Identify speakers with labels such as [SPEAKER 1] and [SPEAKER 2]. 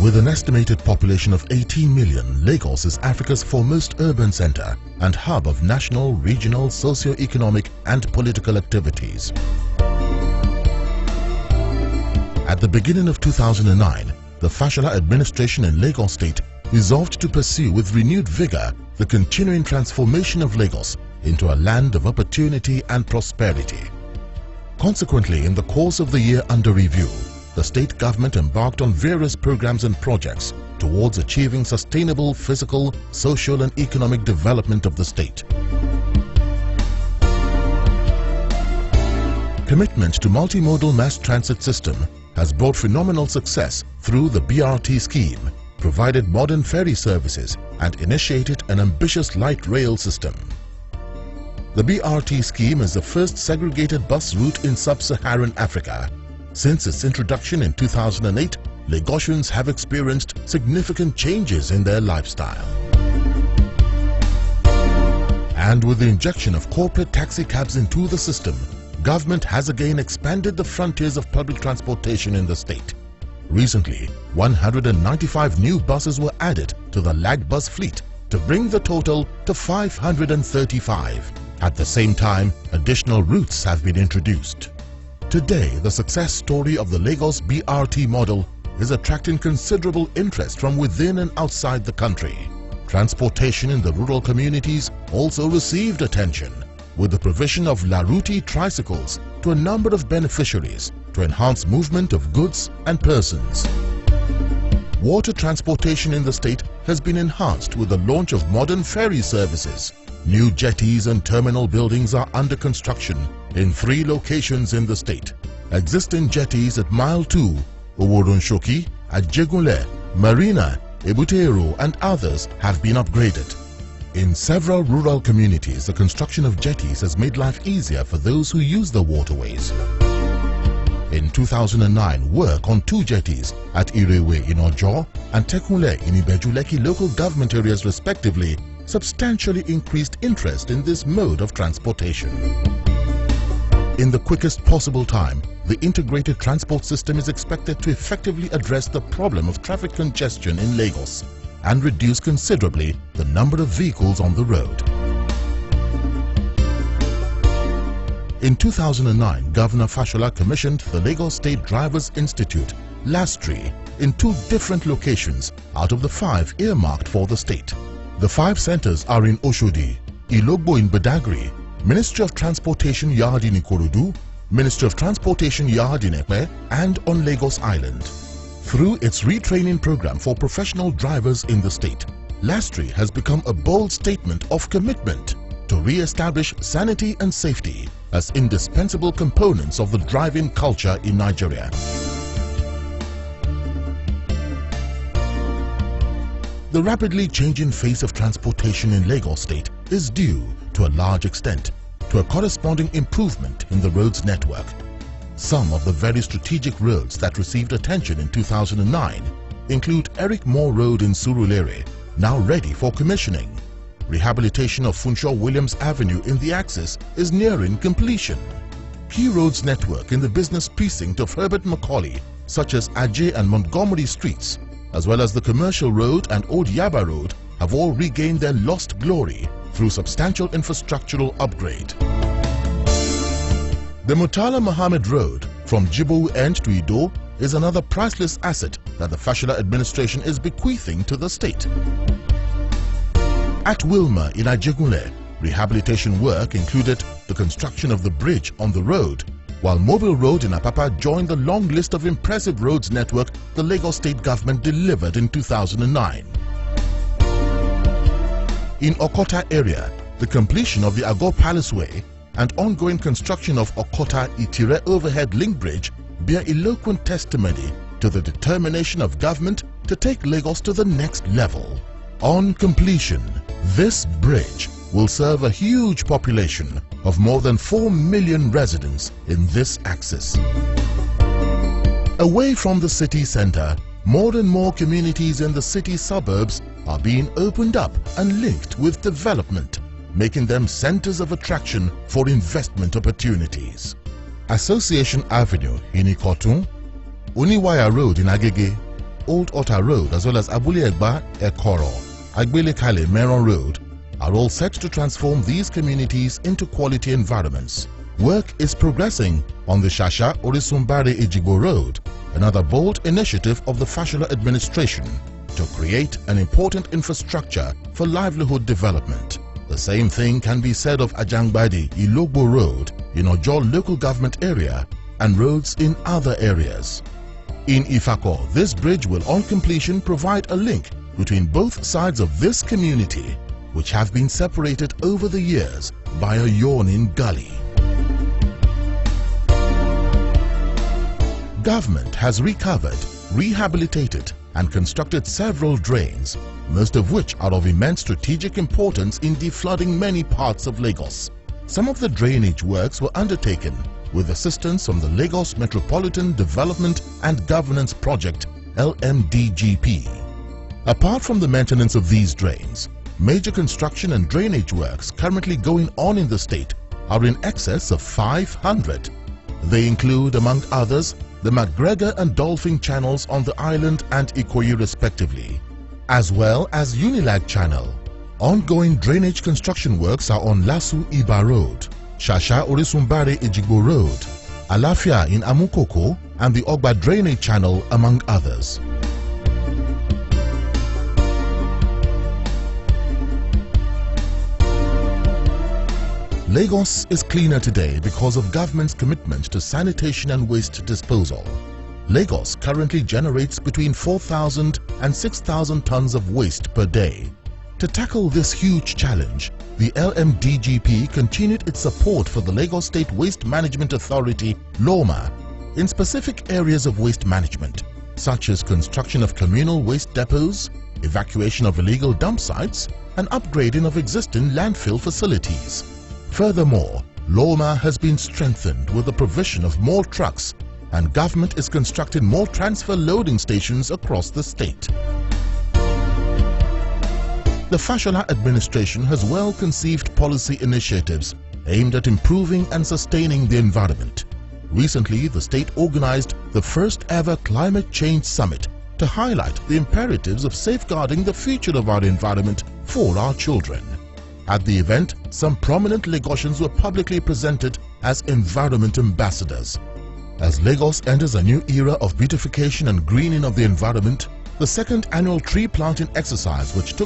[SPEAKER 1] With an estimated population of 18 million, Lagos is Africa's foremost urban center and hub of national, regional, socio-economic and political activities. At the beginning of 2009, the Fashola administration in Lagos State resolved to pursue with renewed vigor the continuing transformation of Lagos into a land of opportunity and prosperity. Consequently, in the course of the year under review, the state government embarked on various programs and projects towards achieving sustainable physical, social and economic development of the state. Commitment to multimodal mass transit system has brought phenomenal success through the BRT scheme, provided modern ferry services and initiated an ambitious light rail system. The BRT scheme is the first segregated bus route in sub-Saharan Africa. Since its introduction in 2008, Lagosians have experienced significant changes in their lifestyle. And with the injection of corporate taxi cabs into the system, government has again expanded the frontiers of public transportation in the state. Recently, 195 new buses were added to the LAG bus fleet to bring the total to 535. At the same time, additional routes have been introduced. Today, the success story of the Lagos BRT model is attracting considerable interest from within and outside the country. Transportation in the rural communities also received attention, with the provision of Laruti tricycles to a number of beneficiaries to enhance movement of goods and persons. Water transportation in the state has been enhanced with the launch of modern ferry services. New jetties and terminal buildings are under construction in 3 locations in the state. Existing jetties at Mile 2, Oworonshoki, Ajegunle, Marina, Ebutero and others have been upgraded. In several rural communities, the construction of jetties has made life easier for those who use the waterways. In 2009, work on 2 jetties at Irewe in Ojo and Tekunle in Ibejuleki local government areas respectively substantially increased interest in this mode of transportation. In the quickest possible time, the integrated transport system is expected to effectively address the problem of traffic congestion in Lagos and reduce considerably the number of vehicles on the road. In 2009, Governor Fashola commissioned the Lagos State Drivers Institute, LASTRI, in 2 different locations out of the 5 earmarked for the state. The 5 centers are in Oshodi, Ilogbo in Badagry, Ministry of Transportation Yard in Ikorodu, Ministry of Transportation Yard in Epe, and on Lagos Island. Through its retraining program for professional drivers in the state, LASTRI has become a bold statement of commitment to re-establish sanity and safety as indispensable components of the driving culture in Nigeria. The rapidly changing face of transportation in Lagos State is due, to a large extent, to a corresponding improvement in the roads network. Some of the very strategic roads that received attention in 2009 include Eric Moore Road in Surulere, now ready for commissioning. Rehabilitation of Funshaw Williams Avenue in the axis is nearing completion. Key roads network in the business precinct of Herbert Macaulay, such as Ajay and Montgomery streets, as well as the Commercial Road and Old Yaba Road, have all regained their lost glory through substantial infrastructural upgrade. The Murtala Mohammed Road from Jibowu End to Ido is another priceless asset that the Fashola administration is bequeathing to the state. At Wilma in Ajegunle, rehabilitation work included the construction of the bridge on the road, while Mobile Road in Apapa joined the long list of impressive roads network the Lagos State government delivered in 2009. In Okota area, the completion of the Agor Palace Way and ongoing construction of Okota Itire Overhead Link Bridge bear eloquent testimony to the determination of government to take Lagos to the next level. On completion, this bridge will serve a huge population of more than 4 million residents in this axis. Away from the city center, more and more communities in the city suburbs are being opened up and linked with development, making them centers of attraction for investment opportunities. Association Avenue in Ikotun, Uniwaya Road in Agege, Old Ota Road as well as Abule Egba, Ekoro, Agbele Kale, Meron Road are all set to transform these communities into quality environments. Work is progressing on the Shasha Orisumbare Ejigbo Road, another bold initiative of the Fashola administration to create an important infrastructure for livelihood development. The same thing can be said of Ajangbadi Ilogbo Road in Ojo local government area and roads in other areas. In Ifako, this bridge will on completion provide a link between both sides of this community, which have been separated over the years by a yawning gully. Government has recovered, rehabilitated and constructed several drains, most of which are of immense strategic importance in deflooding many parts of Lagos. Some of the drainage works were undertaken with assistance from the Lagos Metropolitan Development and Governance Project (LMDGP). Apart from the maintenance of these drains, major construction and drainage works currently going on in the state are in excess of 500. They include, among others, the McGregor and Dolphin channels on the island and Ikoyi respectively, as well as Unilag Channel. Ongoing drainage construction works are on Lasu Iba Road, Shasha Orisumbare Ejigbo Road, Alafia in Amukoko and the Ogba Drainage Channel, among others. Lagos is cleaner today because of government's commitment to sanitation and waste disposal. Lagos currently generates between 4,000 and 6,000 tons of waste per day. To tackle this huge challenge, the LMDGP continued its support for the Lagos State Waste Management Authority (LOMA) in specific areas of waste management, such as construction of communal waste depots, evacuation of illegal dump sites, and upgrading of existing landfill facilities. Furthermore, LOMA has been strengthened with the provision of more trucks, and government is constructing more transfer loading stations across the state. The Fashola administration has well-conceived policy initiatives aimed at improving and sustaining the environment. Recently, the state organized the first-ever Climate Change Summit to highlight the imperatives of safeguarding the future of our environment for our children. At the event, some prominent Lagosians were publicly presented as environment ambassadors. As Lagos enters a new era of beautification and greening of the environment, the second annual tree planting exercise, which took